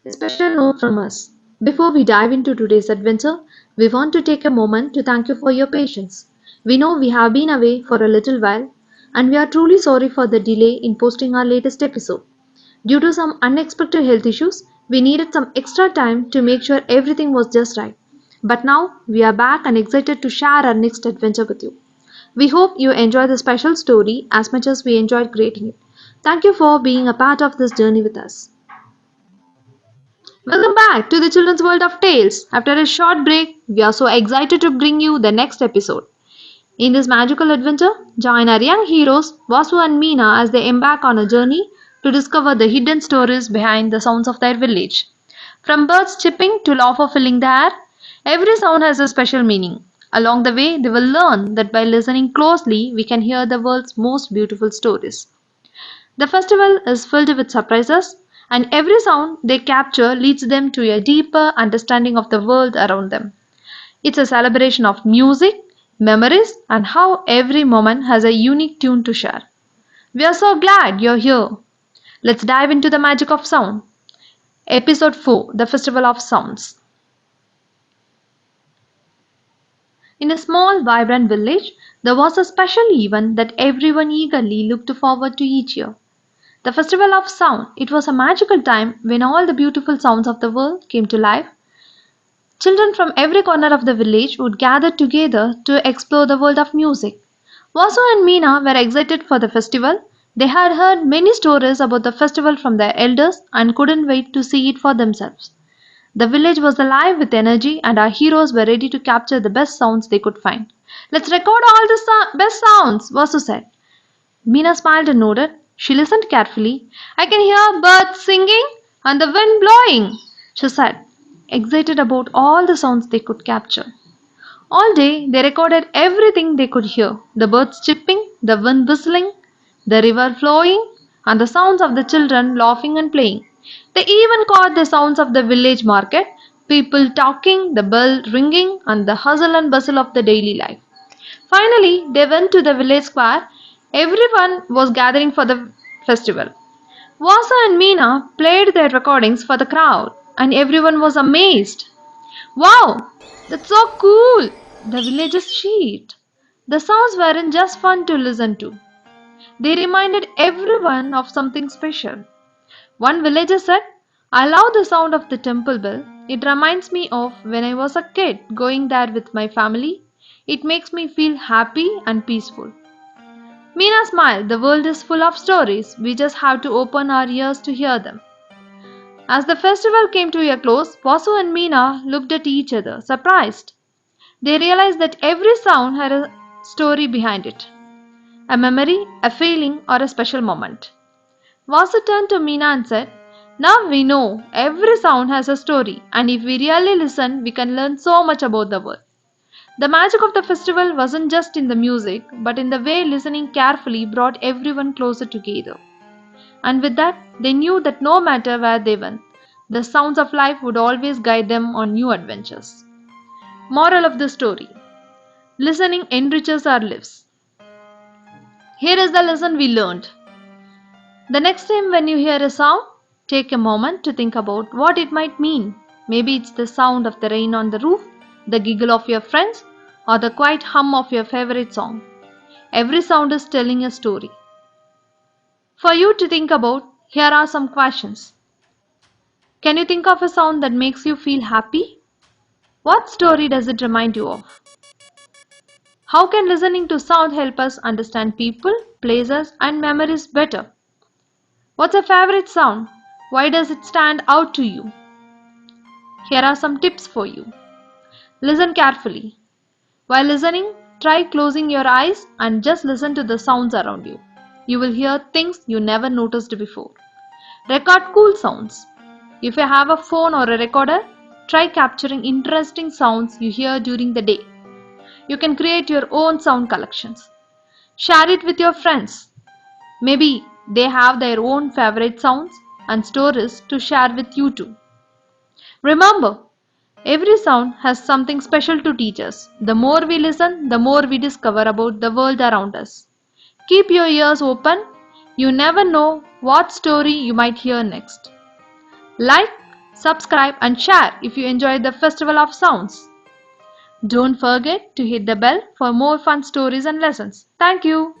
A special note from us. Before we dive into today's adventure, we want to take a moment to thank you for your patience. We know we have been away for a little while, and we are truly sorry for the delay in posting our latest episode. Due to some unexpected health issues, we needed some extra time to make sure everything was just right. But now we are back and excited to share our next adventure with you. We hope you enjoy the special story as much as we enjoyed creating it. Thank you for being a part of this journey with us. Welcome back to the Children's World of Tales. After a short break, we are so excited to bring you the next episode. In this magical adventure, join our young heroes Vasu and Meena as they embark on a journey to discover the hidden stories behind the sounds of their village. From birds chirping to laughter filling the air, every sound has a special meaning. Along the way, they will learn that by listening closely, we can hear the world's most beautiful stories. The festival is filled with surprises, and every sound they capture leads them to a deeper understanding of the world around them. It's a celebration of music, memories, and how every moment has a unique tune to share. We are so glad you're here. Let's dive into the magic of sound. Episode 4: The Festival of Sounds. In a small, vibrant village, there was a special event that everyone eagerly looked forward to each year. The Festival of Sound. It was a magical time when all the beautiful sounds of the world came to life. Children from every corner of the village would gather together to explore the world of music. Vasu and Meena were excited for the festival. They had heard many stories about the festival from their elders and couldn't wait to see it for themselves. The village was alive with energy, and our heroes were ready to capture the best sounds they could find. Let's record all the best sounds, Vasu said. Meena smiled and nodded. She listened carefully. I can hear birds singing and the wind blowing, she said, excited about all the sounds they could capture. All day they recorded everything they could hear: the birds chirping, the wind whistling, the river flowing, and the sounds of the children laughing and playing. They even caught the sounds of the village market, people talking, the bell ringing, and the hustle and bustle of the daily life. Finally, they went to the village square. Everyone was gathering for the festival. Vasa and Meena played their recordings for the crowd, and everyone was amazed. Wow, that's so cool! The villagers cheered. The sounds weren't just fun to listen to, they reminded everyone of something special. One villager said, I love the sound of the temple bell. It reminds me of when I was a kid going there with my family. It makes me feel happy and peaceful. Meena smiled. The world is full of stories. We just have to open our ears to hear them. As the festival came to a close, Vasu and Meena looked at each other, surprised. They realized that every sound had a story behind it, a memory, a feeling, or a special moment. Vasu turned to Meena and said, now we know every sound has a story, and if we really listen, we can learn so much about the world. The magic of the festival wasn't just in the music, but in the way listening carefully brought everyone closer together. And with that, they knew that no matter where they went, the sounds of life would always guide them on new adventures. Moral of the story: listening enriches our lives. Here is the lesson we learned. The next time when you hear a sound, take a moment to think about what it might mean. Maybe it's the sound of the rain on the roof, the giggle of your friends, or the quiet hum of your favorite song. Every sound is telling a story. For you to think about, here are some questions. Can you think of a sound that makes you feel happy? What story does it remind you of? How can listening to sound help us understand people, places, and memories better? What's your favorite sound? Why does it stand out to you? Here are some tips for you. Listen carefully. While listening, try closing your eyes and just listen to the sounds around you. You will hear things you never noticed before. Record cool sounds. If you have a phone or a recorder, try capturing interesting sounds you hear during the day. You can create your own sound collections. Share it with your friends. Maybe they have their own favorite sounds and stories to share with you too. Remember, every sound has something special to teach us. The more we listen, the more we discover about the world around us. Keep your ears open. You never know what story you might hear next. Like, Subscribe and share if you enjoyed the Festival of Sounds. Don't forget to hit the bell for more fun stories and lessons. Thank you.